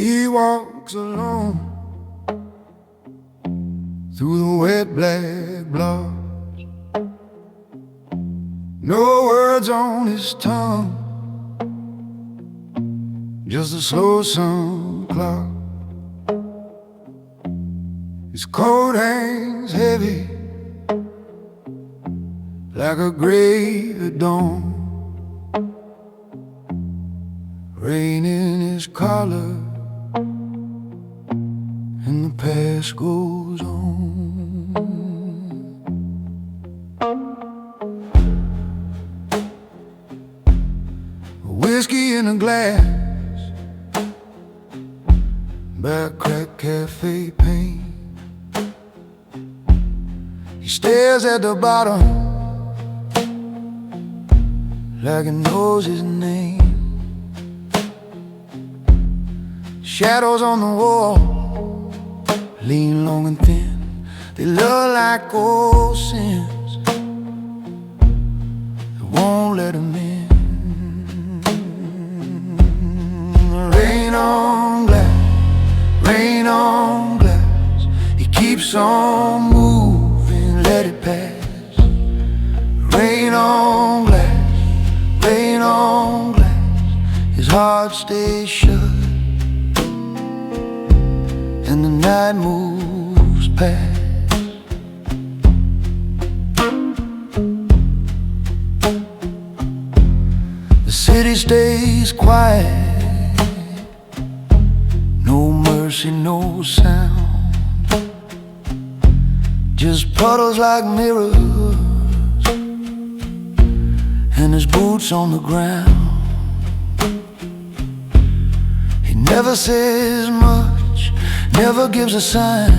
He walks alone through the wet black blood. No words on his tongue, just a slow sun cloud. His coat hangs heavy like a grave at dawn. Rain in his collar and the past goes on. Whiskey in a glass, back crack cafe paint. He stares at the bottom like he knows his name. Shadows on the wall lean long and thin. They look like old sins that won't let him in. Rain on glass, rain on glass. He keeps on moving, let it pass. Rain on glass, rain on glass. His heart stays shut and the night moves past. The city stays quiet, no mercy, no sound, just puddles like mirrors and his boots on the ground. He never says much, never gives a sign.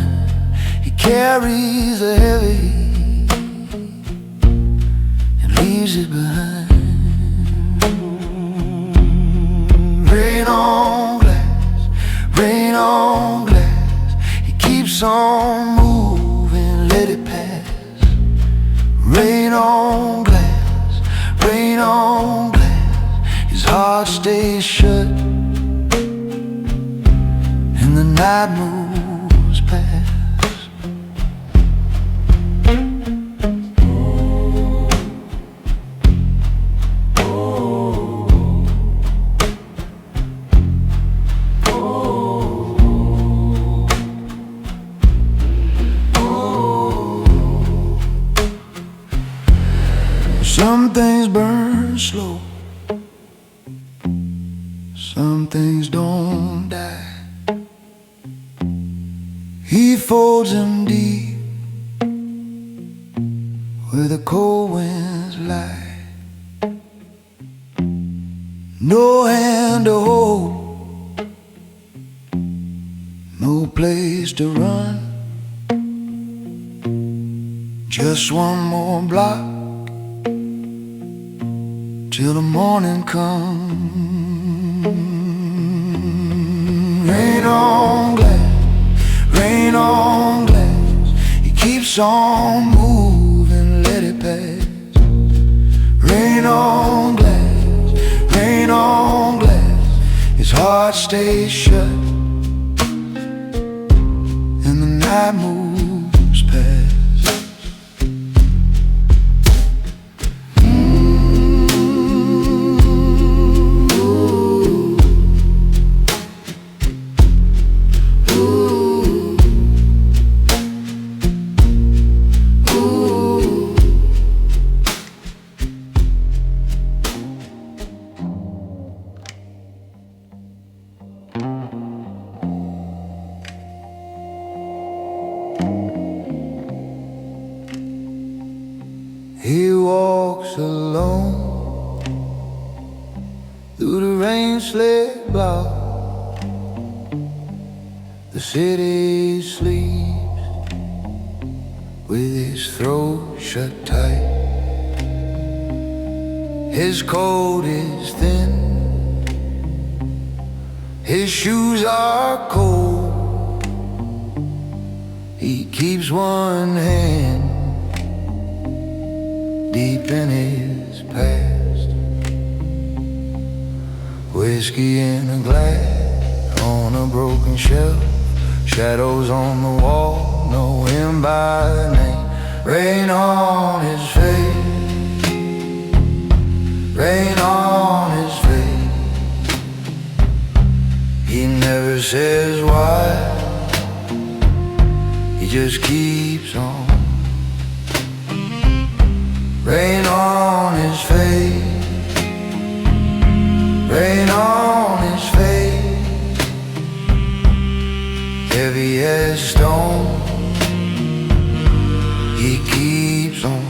He carries the heavy and leaves it behind. Rain on glass, rain on glass. He keeps on moving, let it pass. Rain on glass, rain on glass. His heart stays shut and the night moves past. Some things burn slow, some things don't die. He folds them deep where the cold winds lie. No hand to hold, no place to run, just one more block till the morning comes. Rain on glass, rain on glass. He keeps on moving, let it pass. Rain on glass, rain on glass. His heart stays shut and the night moves past. He walks alone through the rain slick block. The city sleeps with his throat shut tight. His coat is thin, his shoes are cold. He keeps one hand deep in his past. Whiskey in a glass, on a broken shelf, shadows on the wall, know him by name. Rain on his face, rain on his face. He never says why, he just keeps on. Rain on his face, rain on his face. Heavy as stone, he keeps on.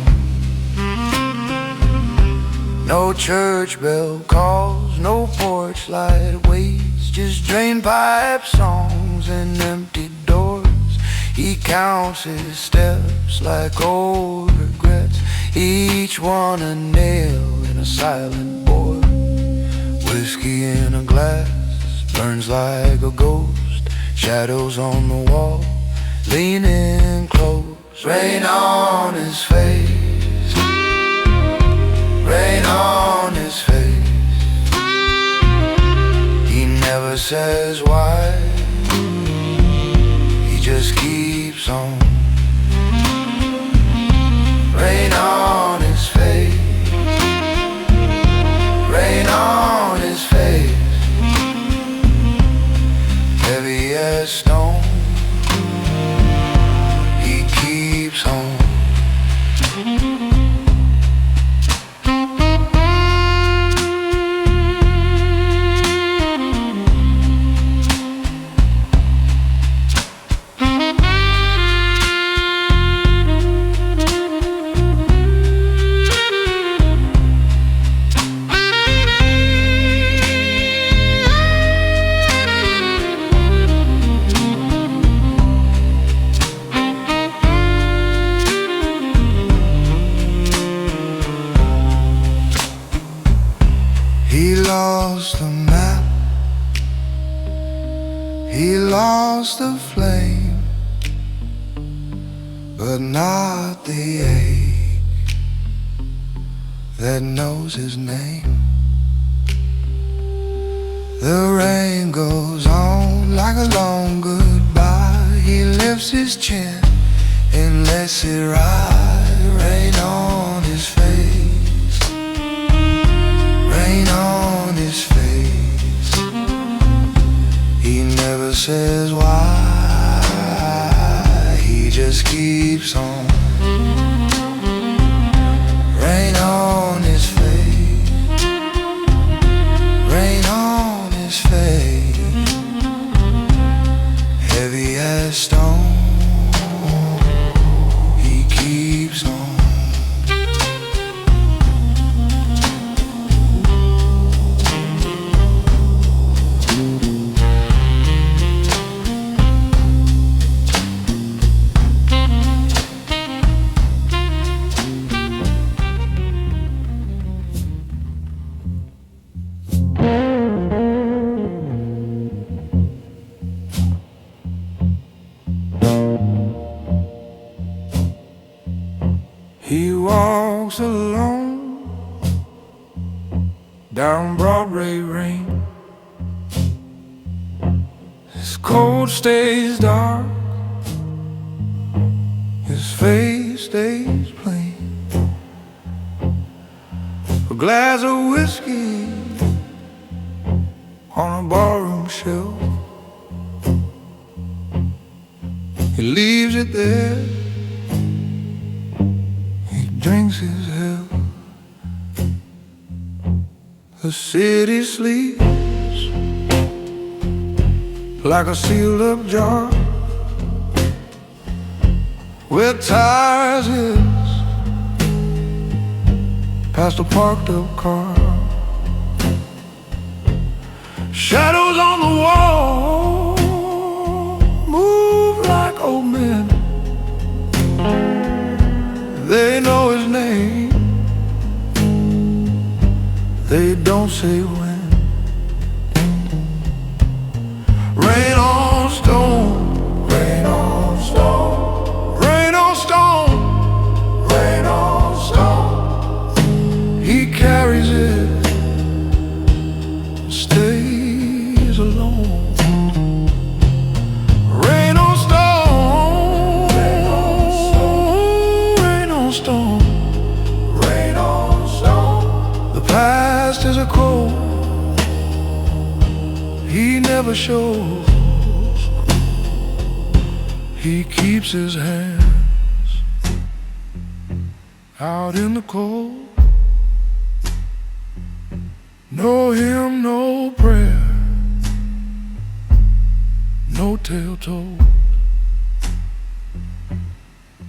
No church bell calls, no porch light waits, just drain pipe songs and empty doors. He counts his steps like old regrets, each one a nail in a silent board. Whiskey in a glass burns like a ghost, shadows on the wall, leaning close. Rain on his face, rain on his face. He never says why, he just keeps on. Rain on his face, rain on his face. Heavy as stone, he keeps on. He lost the map, he lost the flame, but not the ache that knows his name. The rain goes on like a long goodbye. He lifts his chin and lets it ride. Rain on his face, rain on his face. He never says why, he just keeps on. Rain on his face, rain on his face. Heavy as stone, he keeps on. He walks alone down Broadway Lane. His coat stays dark, his face stays plain. A glass of whiskey on a barroom shelf, he leaves it there, drinks his health. The city sleeps like a sealed up jar where tires hiss past a parked up car. Shadows on the wall move like old men. They know his name, they don't say when. Rain on stone, rain on stone, rain on stone, rain on stone. He carries it, stays alone. stone. Rain on stone. The past is a cold he never shows. He keeps his hands out in the cold. No hymn, no prayer, no tale told.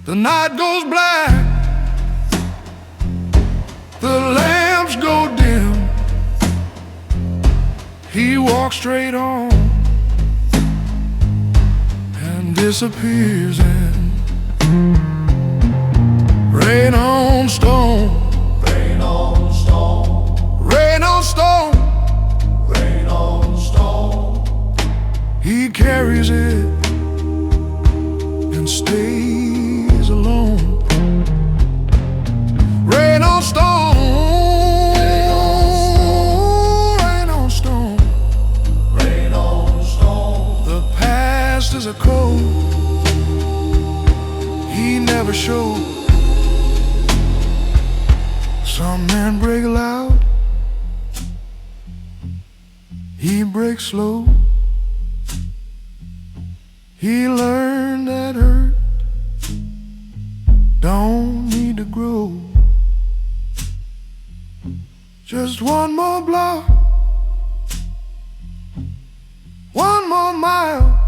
The night goes black, the lamps go dim. He walks straight on and disappears in rain on stone. Rain on stone. Rain on stone. Rain on stone. He carries it and stays alone. Rain on stone. Rain on stone. Rain on stone. The past is a code he never showed. Some men break loud, he breaks slow. He learned that hurt don't need to grow. Just one more block, one more mile,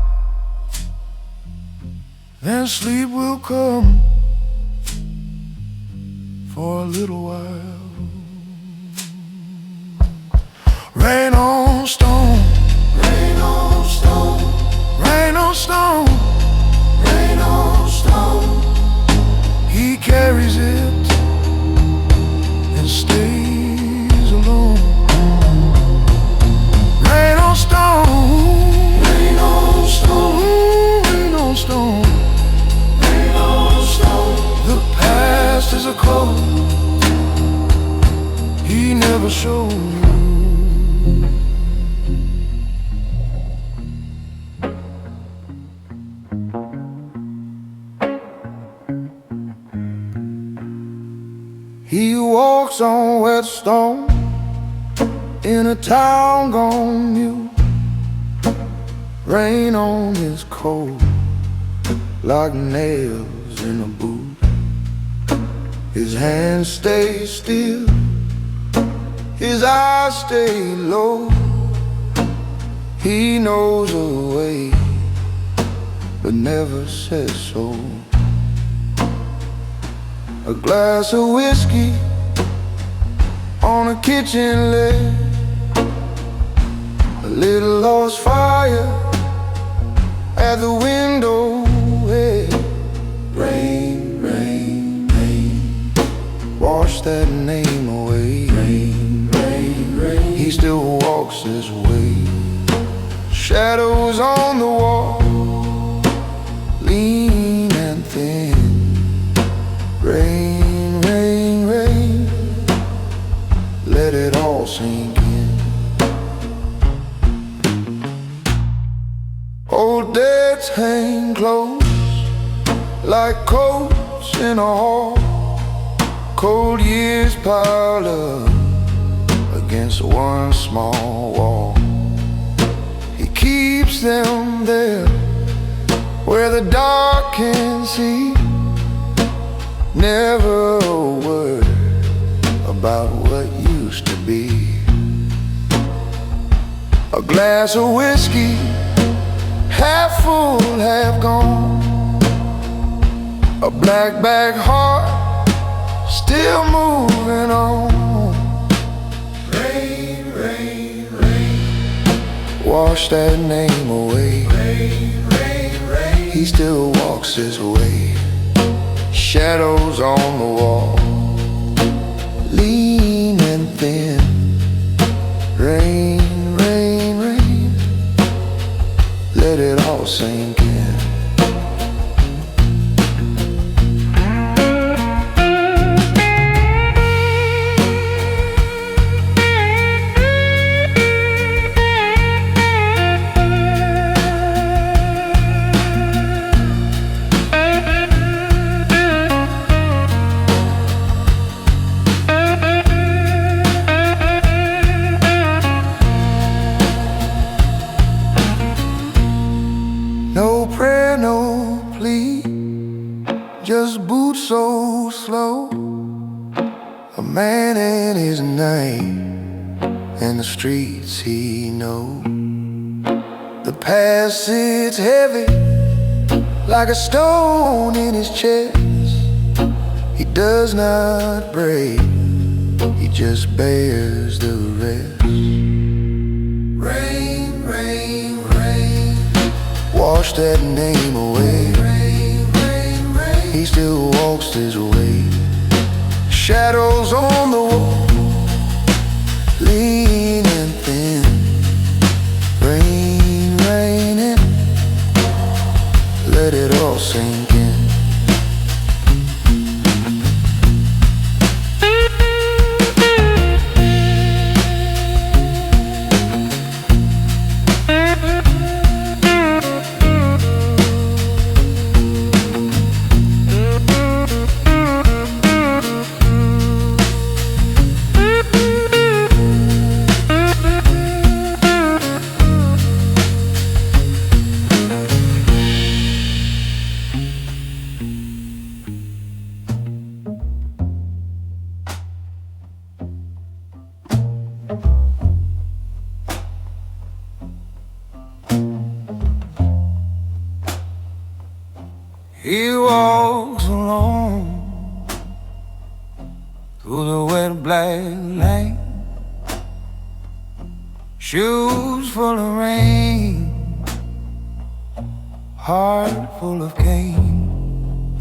then sleep will come for a little while. Rain on stone. Rain on stone. Rain on stone. Rain on stone. He carries it and stays alone. Rain on stone. Rain on stone. Rain on stone. Rain on stone. The past is a code he never showed. He walks on wet stone in a town gone mute. Rain on his coat like nails in a boot. His hands stay still, his eyes stay low. He knows a way, but never says so. A glass of whiskey on a kitchen lid, a little lost fire at the window hey. Rain, rain, rain, wash that name away. Rain, rain, rain. He still walks this way. Shadows on the wall, lean and thin. Rain, rain, rain, let it all sink in. Old debts hang close like coats in a hall. Cold years pile up against one small wall. He keeps them there where the dark can see. Never a word about what used to be. A glass of whiskey, half full, half gone. A black bag heart, still moving on. Rain, rain, rain. Wash that name away. Rain, rain, rain. He still walks his way. Shadows on the wall, lean and thin. Rain, rain, rain, let it all sink in. a man in his name, and the streets he knows. The past sits heavy like a stone in his chest. He does not break, he just bears the rest. Rain, rain, rain, wash that name away. Rain, rain, rain, he still walks his way. Shadows on the wall, lean and thin. Rain, raining, let it all sink in. He walks alone through the wet black lane, shoes full of rain, heart full of cane.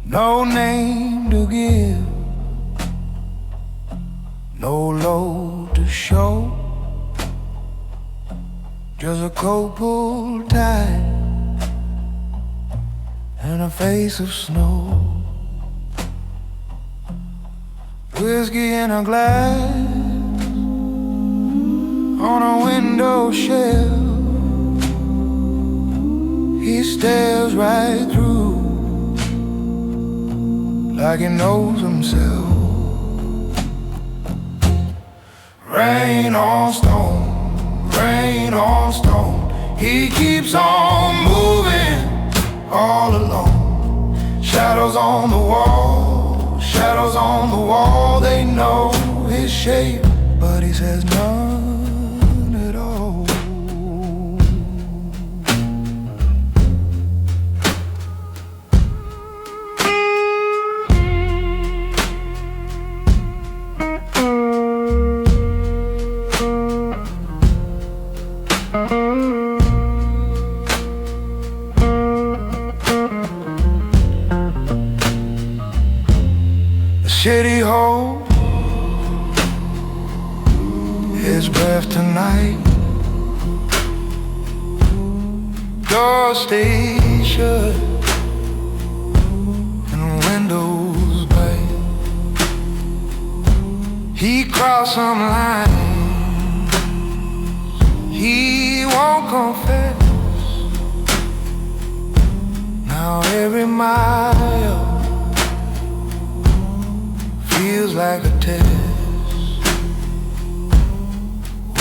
No name to give, no load to show, just a coat pulled tight and a face of snow. Whiskey in a glass on a window shelf. He stares right through like he knows himself. Rain on stone, rain on stone. He keeps on moving all alone. Shadows on the wall, shadows on the wall. They know his shape, but he says none at all. City holds his breath tonight. Doors stay shut and windows bright. He crossed some lines he won't confess. Now every mile feels like a test.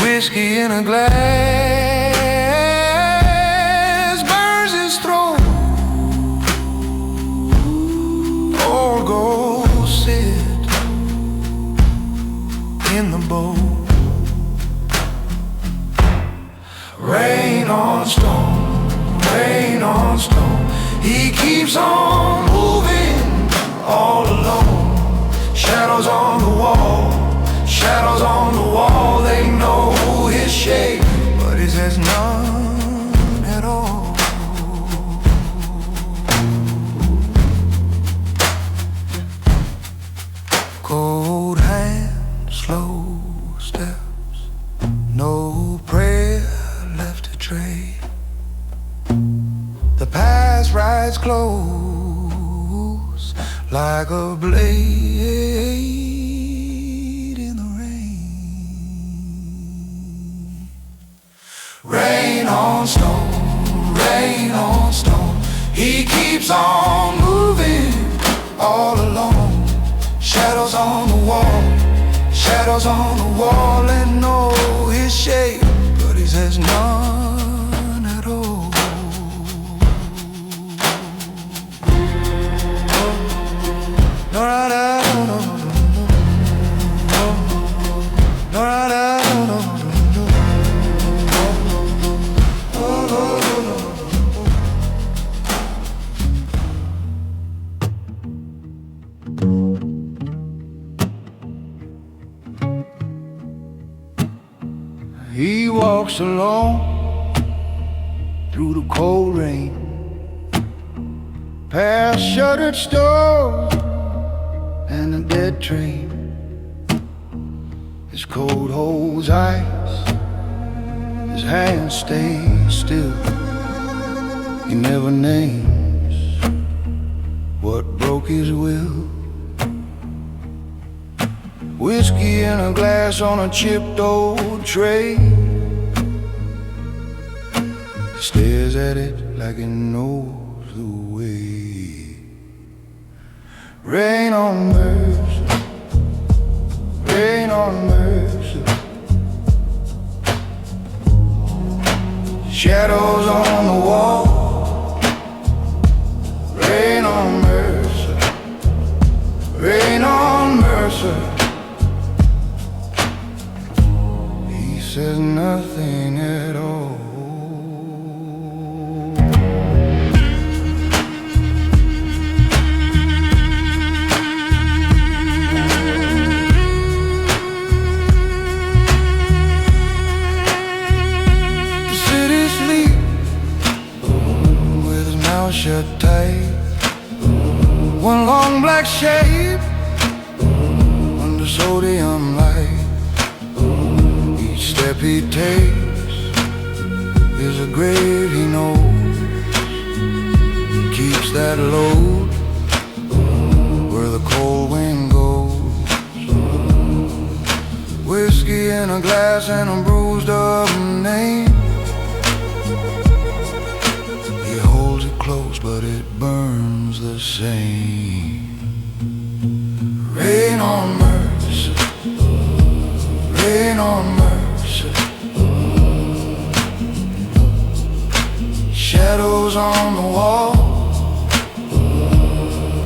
Whiskey in a glass burns his throat. Old ghosts sit in the boat. Rain on stone, rain on stone. He keeps on moving all alone. Shadows on the wall, shadows on the wall. They know his shape, but he says none at all. Cold hands, slow steps, no prayer left to trade. The past rides close like a blade in the rain. Rain on stone, rain on stone. He keeps on moving all alone. Shadows on the wall, shadows on the wall. And know his shape, but he says none at all. No, no, no, no. walks alone through the cold rain, past shuttered stores and a dead train. His coat holds ice, his hands stay still. He never names what broke his will. Whiskey in a glass on a chipped old tray. He stares at it like he knows the way. Rain on Mercer, rain on Mercer. Shadows on the wall. Rain on Mercer, rain on Mercer. He says nothing at all. The city sleeps with his mouth shut tight. One long black shape under sodium light. Each step he takes is a grave he knows. Keeps that load where the cold wind goes. Whiskey in a glass and a bruised up name. He holds it close but it burns the same. Rain on Mercer, rain on Mercer. Shadows on the wall.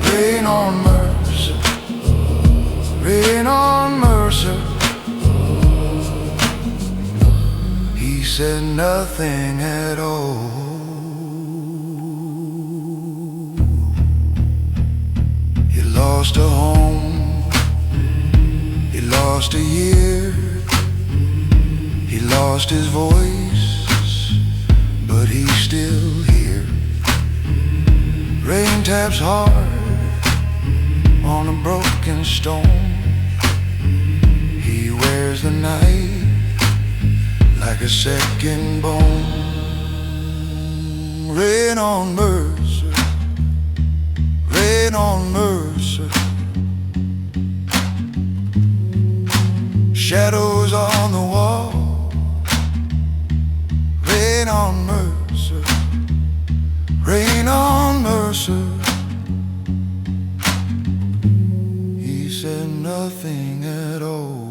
Rain on Mercer, rain on Mercer. He said nothing at all. He lost a home, he lost a year, he lost his voice, but he's still here. Rain taps hard on a broken stone. He wears the night like a second bone. Rain on Mercer, rain on Mercer. Shadows on the wall. Rain on Mercer, rain on Mercer. He said nothing at all.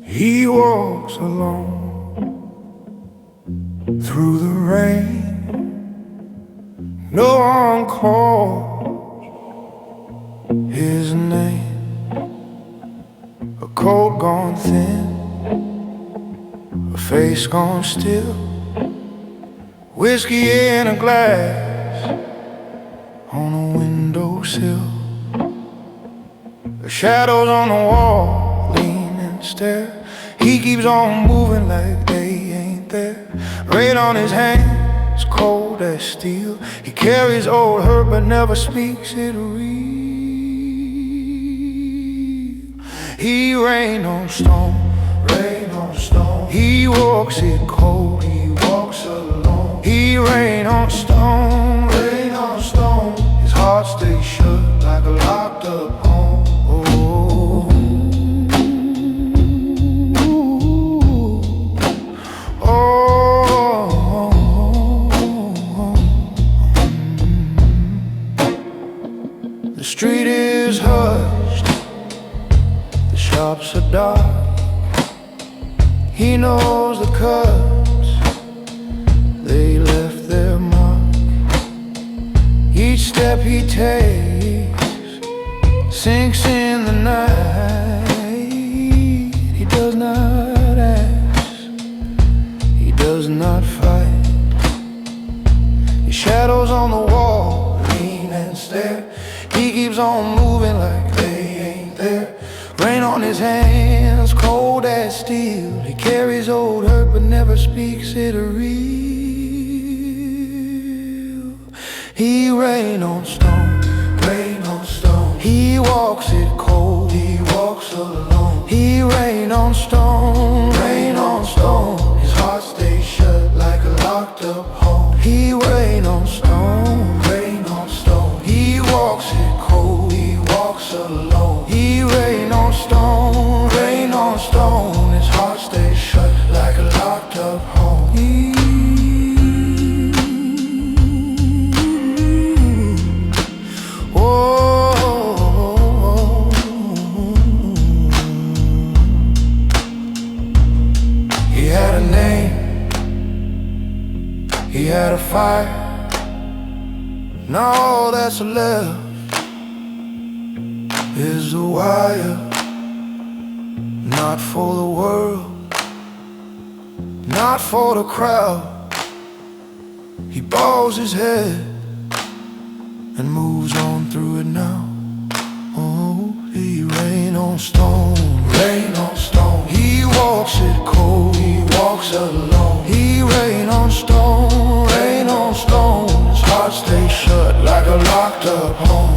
He walks alone through the rain. No one calls his name. A coat gone thin, a face gone still. Whiskey in a glass on a windowsill. The shadows on the wall lean and stare. He keeps on moving like they ain't there. Rain on his hands, cold as steel. He carries old hurt but never speaks it real. He rained on stone, rain on stone. He walks it cold, he walks alone. He rain on stone, rain on stone. His heart stays shut like a locked up home. Oh, dark. He knows the cuts, they left their mark. Each step he takes sinks in the night. He does not ask, he does not fight. His shadows on the wall lean and stare. He keeps on moving like they ain't there. Rain on his hands, cold as steel. He carries old hurt but never speaks it real. He rain on stone, rain on stone. He walks it cold, he walks alone. He rain on stone, rain on stone. His heart stays shut like a locked up home. He rain on stone, rain on stone. He walks it cold, he walks alone. He rain on stone, rain on stone. His heart stays shut like a locked up home. He had a name, he had a fire, and all that's left is a wire. Not for the world, not for the crowd. He bows his head and moves on through it now. Oh, he rain on stone, rain on stone. He walks it cold, he walks alone. He rain on stone, rain on stone. His heart stays shut like a locked up home.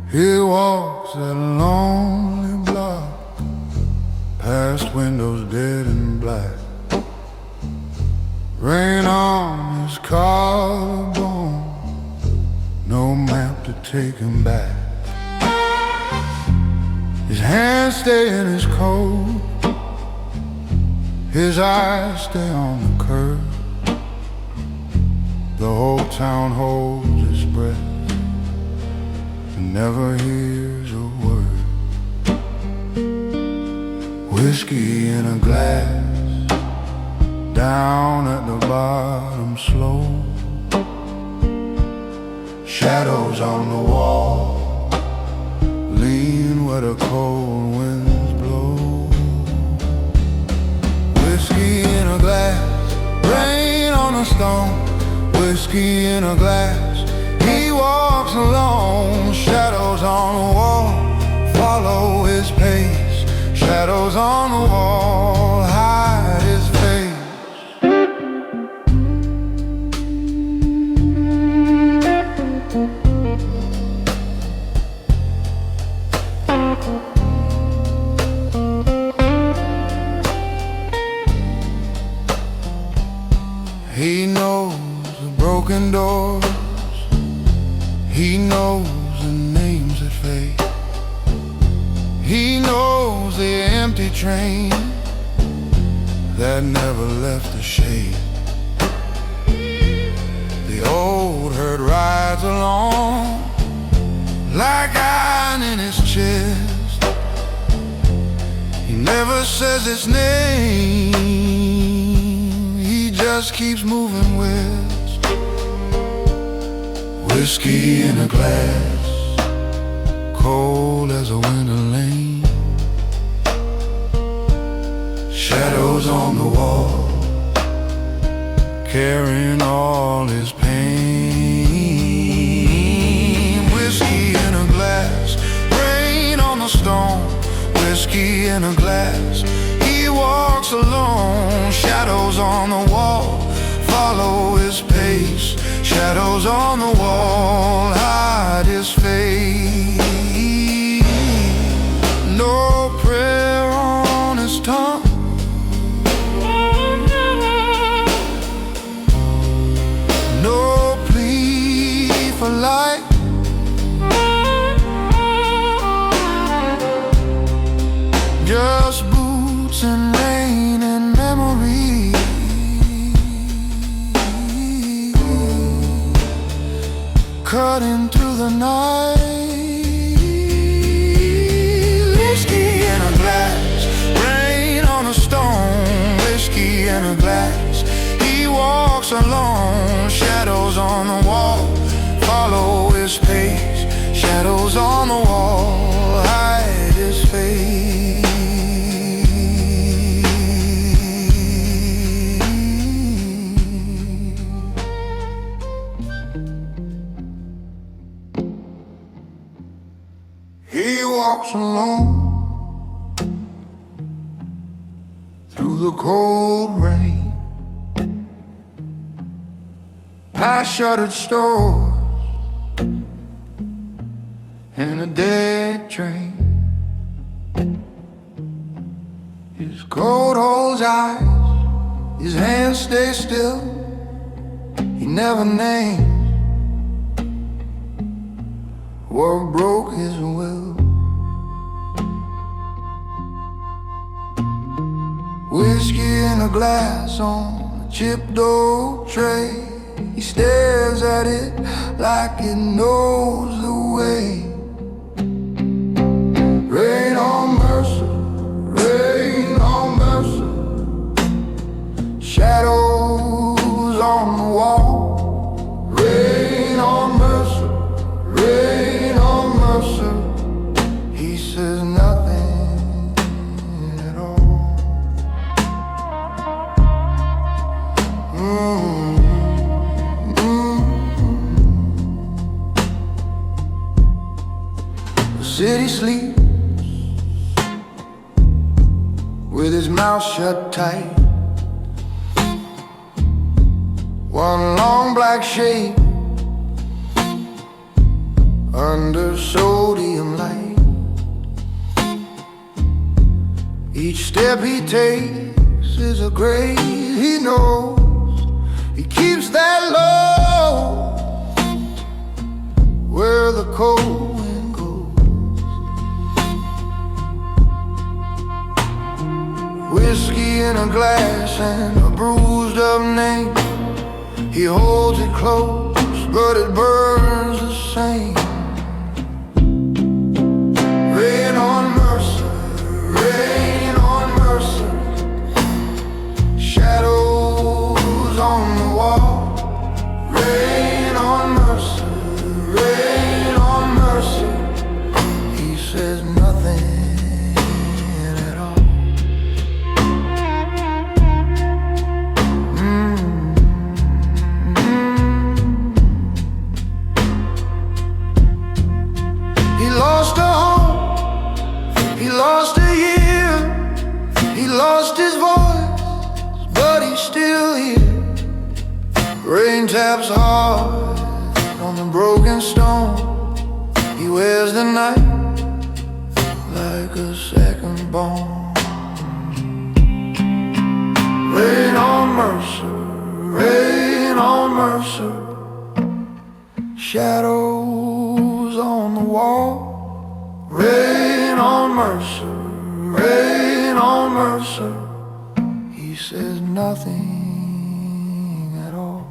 He walks that lonely block, past windows dead and black. Rain on his collarbone, no map to take him back. His hands stay in his coat, his eyes stay on the curb. The whole town holds its breath and never hears a word. Whiskey in a glass, down at the bottom slow. Shadows on the wall, lean where the cold winds blow. Whiskey in a glass, rain on a stone. Whiskey in a glass, he walks alone. Shadows on the wall, follow his pace. Shadows on the wall, hide his face. He knows the broken doors, he knows the names that fade. He knows the empty train that never left the shade. The old herd rides along like iron in his chest. He never says his name, he just keeps moving west. Whiskey in a glass, cold as a winter lane. Shadows on the wall, carrying all his pain. Whiskey in a glass, rain on the stone. Whiskey in a glass, he walks alone. Shadows on the wall, follow his pace. Shadows on the wall, hide his face. No prayer on his tongue, No plea for life, just boots and rain and memory. Cutting through the night, whiskey in a glass, rain on a stone, whiskey in a glass. He walks alone, shadows on the wall, follow his pace. Shadows on the wall, hide his face. He walks alone through the cold rain, past shuttered stores and a dead train. His coat holds eyes, his hands stay still. He never names what broke his will. Whiskey in a glass on a chipped oak tray. He stares at it like it knows the way. Rain on Mercer, rain on Mercer. Shadows on the wall. Rain on Mercer, rain on Mercer. He says nothing at all. The city sleeps with his mouth shut tight. One long black shape under sodium light. Each step he takes is a grave he knows. He keeps that low where the cold wind goes. Whiskey in a glass and a bruised up name. He holds it close, but it burns the same. Rain on Mercer, rain on Mercer. Shadows on the wall. Rain on Mercer, rain on Mercer. He says nothing at all. He lost a home, he lost a year, he lost his voice, but he's still here. Rain taps hard on the broken stone. He wears the night like a second bone. Rain on Mercer, rain on Mercer. Shadows on the wall. Rain on Mercer, rain on Mercer. He says nothing at all.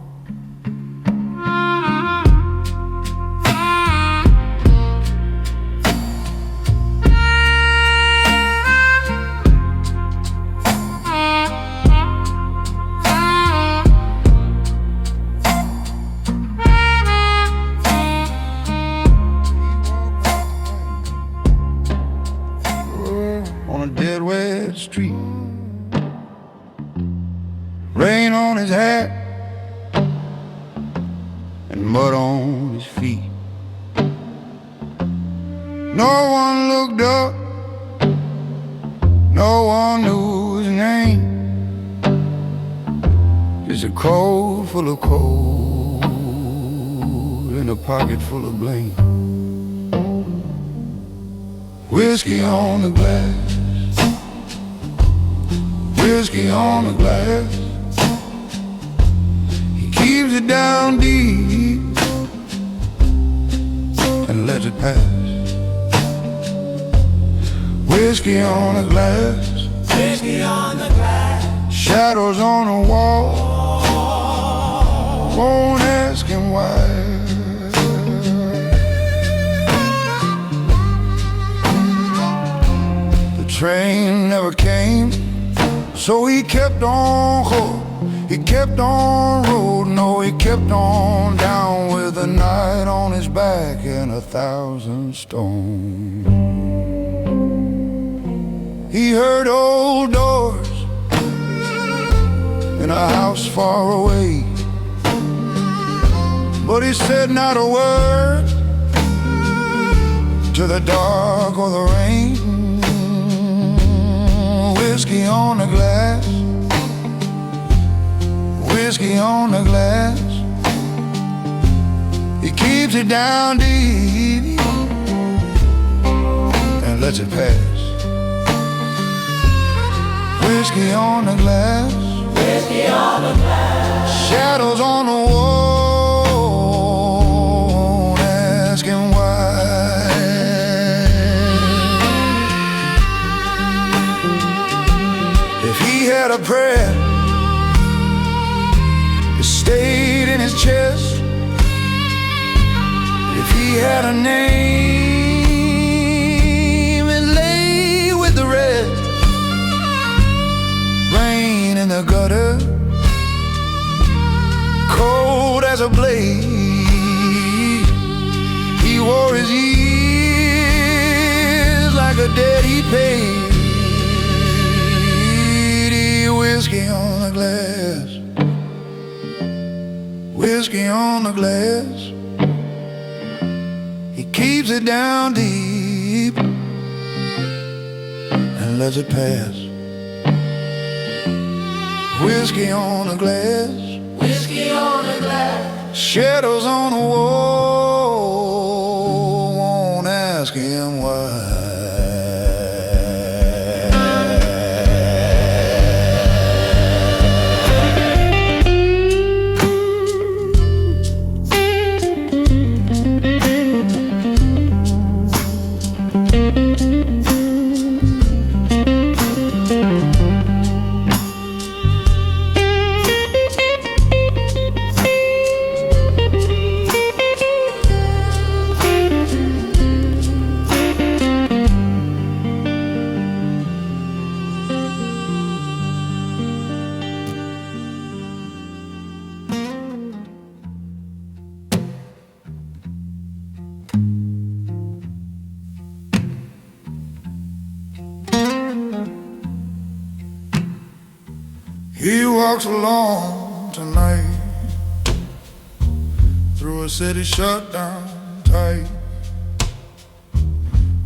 On a dead wet street, rain on his hat and mud on his feet. No one looked up, no one knew his name. Just a coat full of cold and a pocket full of blame. Whiskey on the glass, whiskey on the glass. He keeps it down deep and lets it pass. Whiskey on the glass, Whiskey on the glass. shadows on the wall, won't ask him why. The train never came, so he kept on going. He kept on road, no, he kept on down with a night on his back and 1,000 stones. He heard old doors in a house far away, but he said not a word to the dark or the rain. Whiskey on the glass, whiskey on the glass. He keeps it down deep and lets it pass. Whiskey on the glass, Whiskey on the glass. shadows on the wall, won't ask him why. If he had a prayer, it stayed in his chest. If he had a name, it lay with the rest. Rain in the gutter, cold as a blade. He wore his years like a debt he paid. Whiskey on the glass, whiskey on the glass. He keeps it down deep and lets it pass. Whiskey on the glass, Whiskey on the glass. shadows on the wall, won't ask him why. He walks alone tonight through a city shut down tight.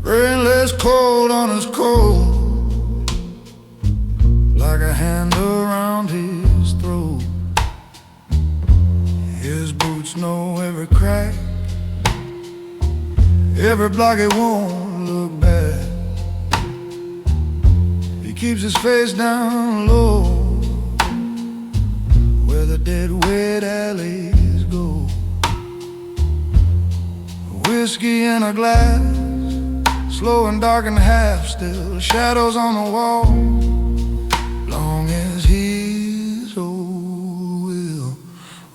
Rain lays cold on his coat, like a hand around his throat. His boots know every crack, every block, it won't look bad. He keeps his face down low, where the dead wet alleys go. Whiskey in a glass, slow and dark and half still, shadows on the wall, long as his old will.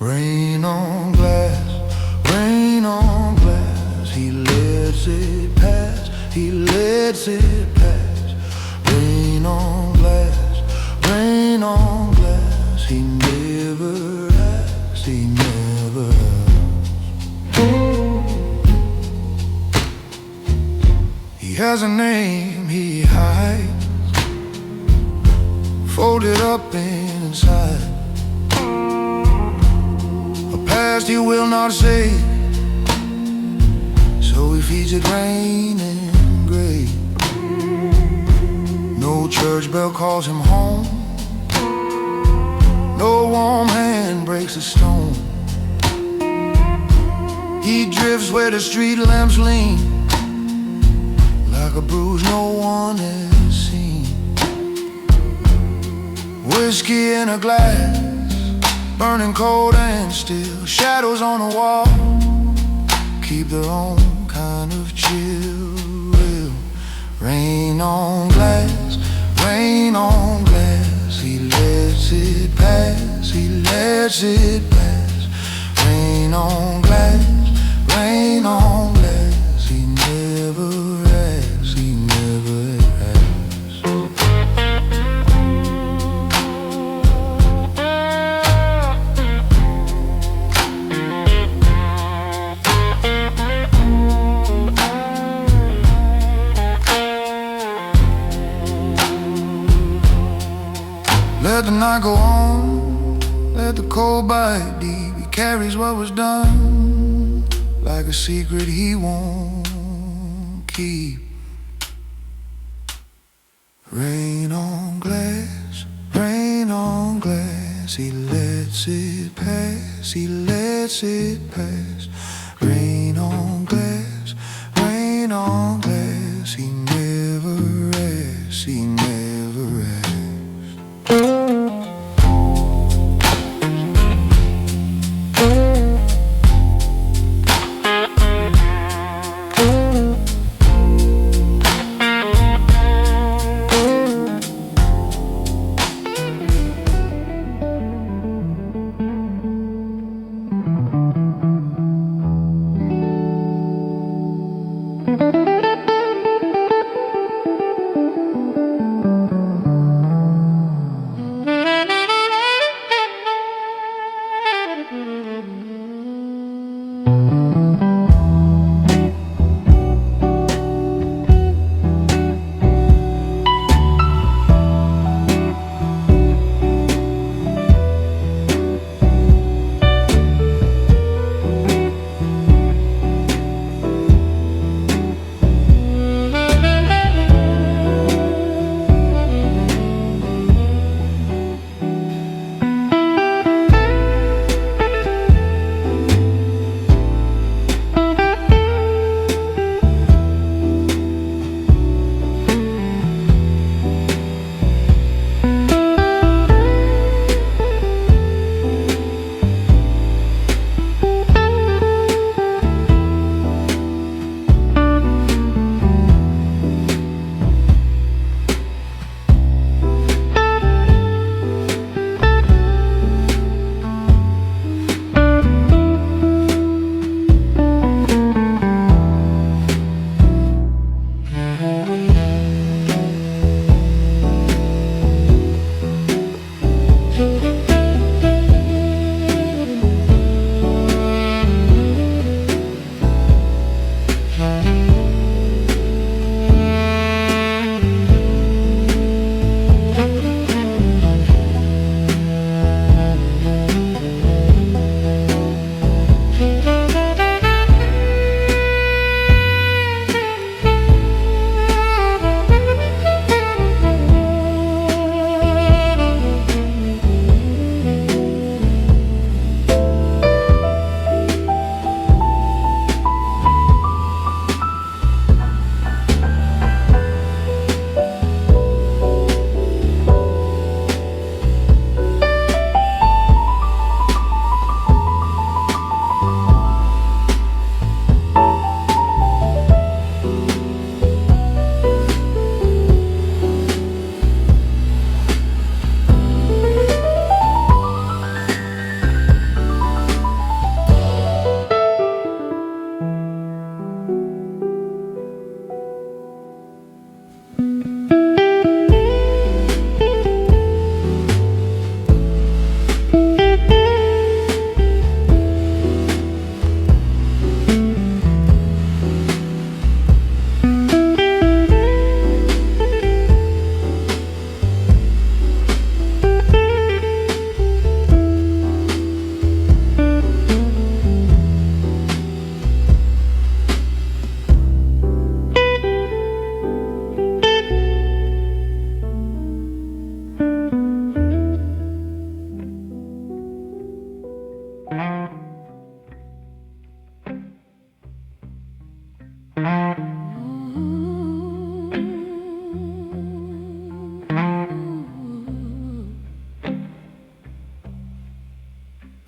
Rain on glass, rain on glass. He lets it pass, he lets it pass. Rain on glass, rain on glass. He never asks, he never asks. He has a name he hides, folded up inside, a past he will not say, so he feeds it rain and gray. No church bell calls him home, no warm hand breaks a stone. He drifts where the street lamps lean, like a bruise no one has seen. Whiskey in a glass, burning cold and still. Shadows on the wall keep their own kind of chill. Rain on glass, rain on glass. He lets it pass, he lets it pass. Rain on glass, rain on glass. He never asks, he never asks. Let the night go on, let the cold bite deep. He carries what was done like a secret he won't keep. Rain on glass, rain on glass. He lets it pass, he lets it pass. Rain on glass, rain on glass. He never asks, he never asks.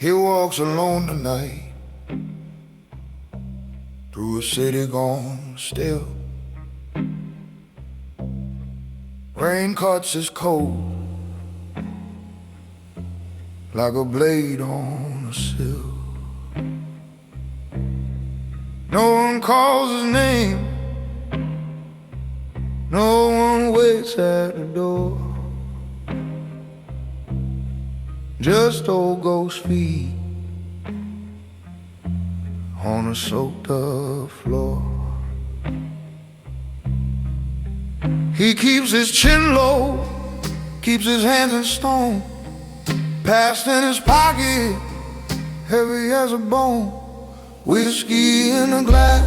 He walks alone tonight through a city gone still. Rain cuts his coat like a blade on a sill. No one calls his name, no one waits at the door. Just old ghost feet on a soaked up floor. He keeps his chin low, keeps his hands in stone, past in his pocket, heavy as a bone. Whiskey in a glass,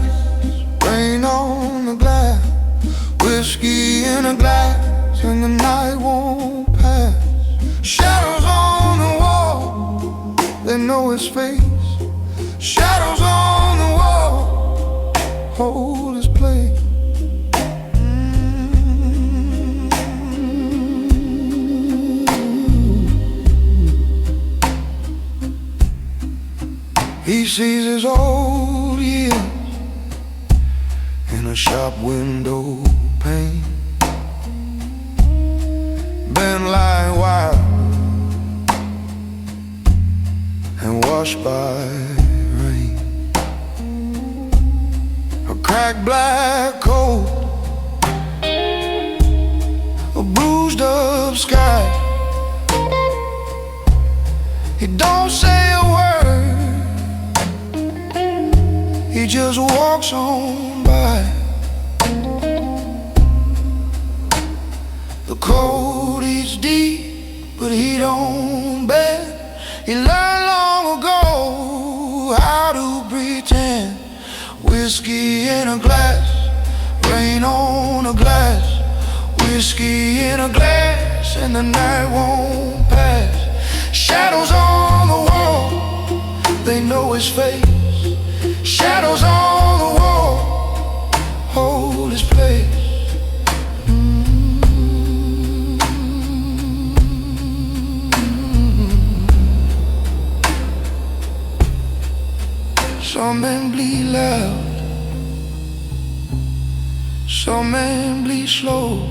rain on the glass. Whiskey in a glass, and the night won't pass. Shadows on the wall, they know his face. Shadows on the wall, hold his place. He sees his old years in a shop window pane, been lying wild and washed by rain. A cracked black coat, a bruised up sky. He don't say a word, he just walks on by. The cold is deep, but he don't bend. He learned long ago how to pretend. Whiskey in a glass, rain on a glass. Whiskey in a glass, and the night won't pass. Shadows on the wall, they know his face. Shadows on the wall, hold his place. Some men bleed loud, some men bleed slow.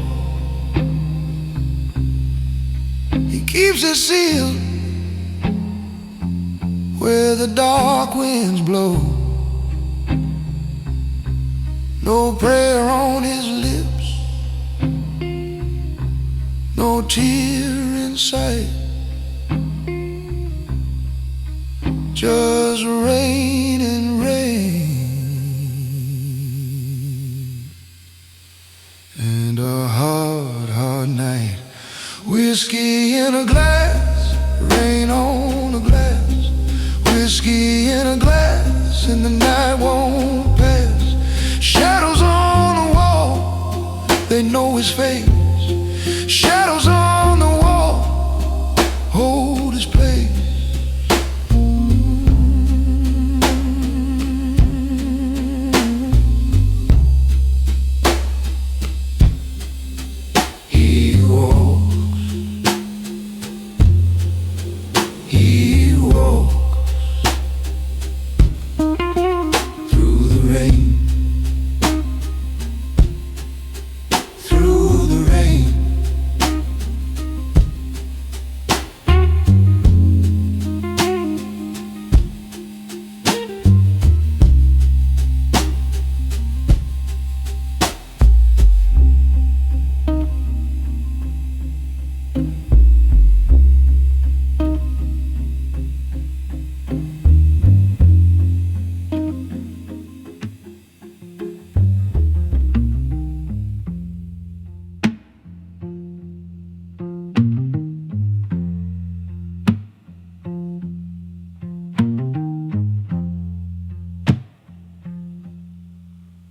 He keeps it sealed where the dark winds blow. No prayer on his lips, no tear in sight, just rain and rain, and a hard, hard night. Whiskey in a glass, rain on a glass. Whiskey in a glass, and the night won't pass. Shadows on the wall, they know his face. Shadows on the wall, hold his place. He walks, he walks through the rain.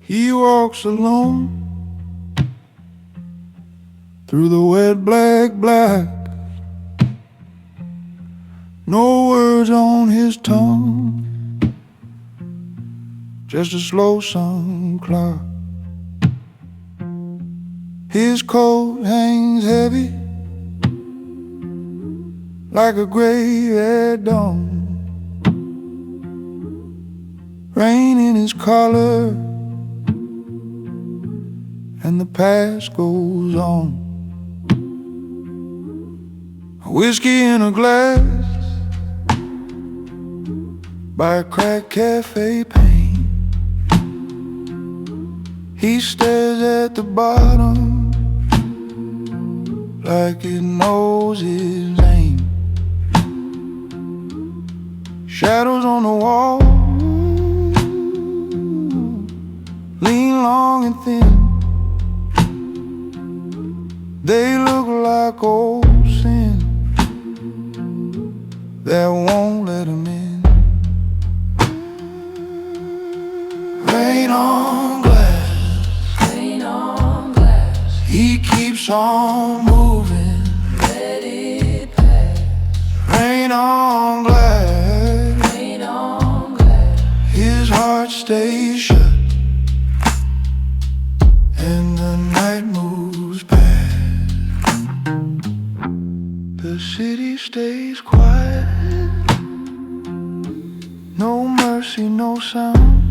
He walks alone through the wet black. No words on his tongue, just a slow sung clock. His coat hangs heavy like a grave at dawn. rain in his collar, and the past goes on. Whiskey in a glass by a cracked cafe pane. He stares at the bottom like it knows his name. Shadows on the wall lean long and thin. They look like old sin that won't let him in. Rain on glass, Rain on glass. he keeps on moving. Let it pass. Rain on glass, Rain on glass. his heart stays shut, and the night moves past. The city stays quiet, no mercy, no sound,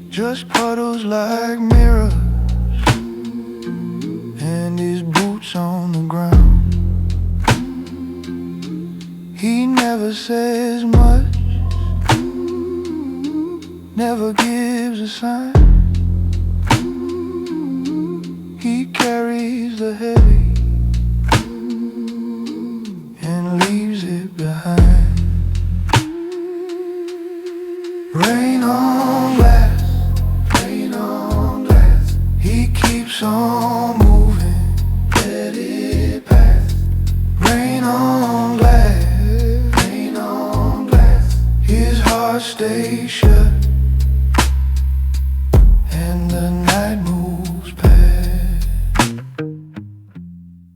just puddles like mirrors and his boots on the ground. He never says much, never gives a sign. He carries the heavy and leaves it behind. Rain on glass, rain on glass. He keeps on moving, let it pass. Rain on glass, rain on glass. His heart stays shut, and the night moves past.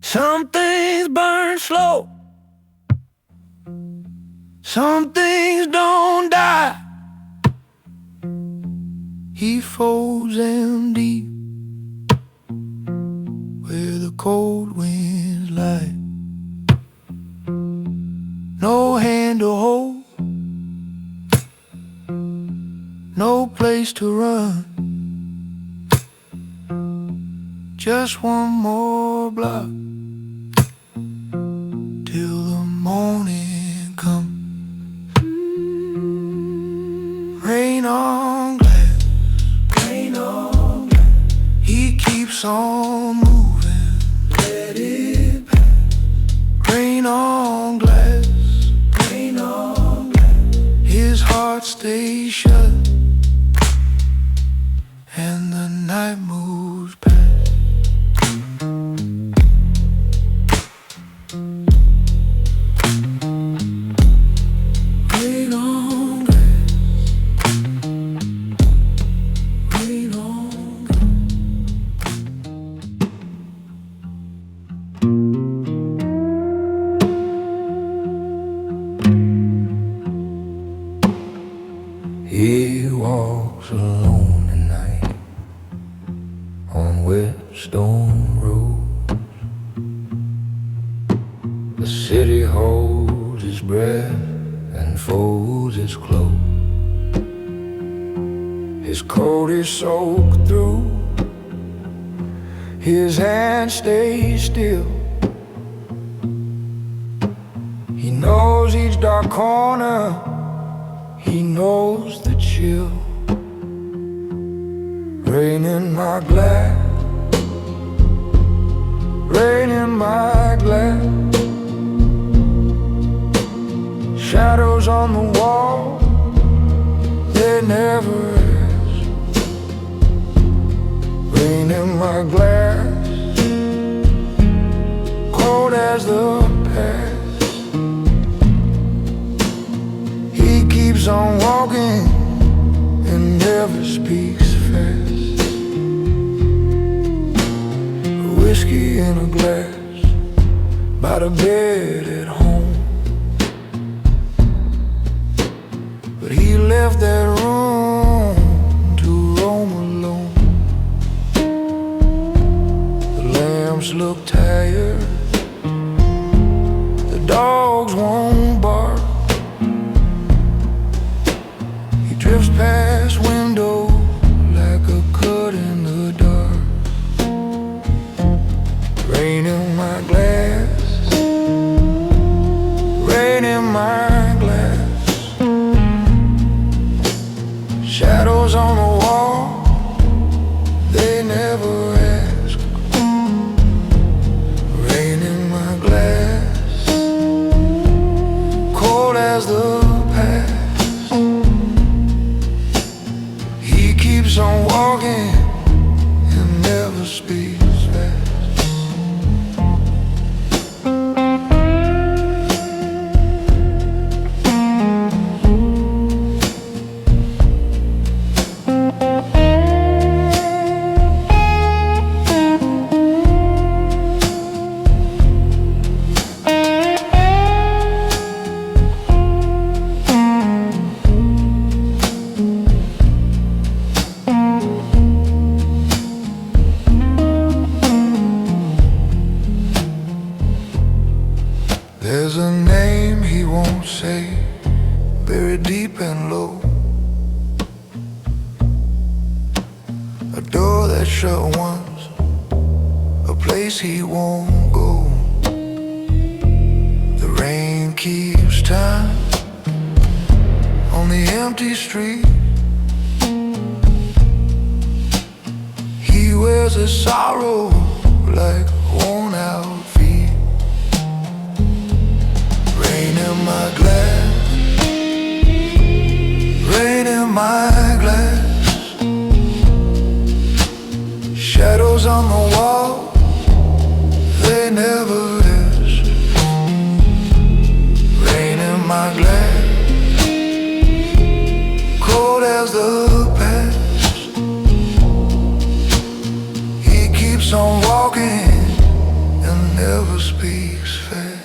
Some things burn slow, some things don't die. He folds them deep where the cold winds lie. No hand to hold, no place to run, just one more block till the morning comes. Rain on glass, rain on glass. He keeps on moving, let it pass. Rain on glass, rain on glass. His heart stays shut, and the night moves past. Rain on glass, rain on glass. He walks alone at night on wet stone roads. The city holds its breath and folds its clothes. His coat is soaked through, his hand stays still. He knows each dark corner, he knows the chill. Rain in my glass, rain in my glass. Shadows on the wall, they never rest. Rain in my glass, cold as the past. He keeps on walking and never speaks fast. Whiskey in a glass by the bed at home, but he left that room to roam alone. The lamps look tired, the dogs won't bark, There's a name he won't say, buried deep and low, a door that's shut once, a place he won't go. The rain keeps time on the empty street. He wears a sorrow like worn out feet. Rain in my glass, rain in my glass, shadows on the wall, they never last. Rain in my glass, cold as the past. He keeps on walking and never speaks fast.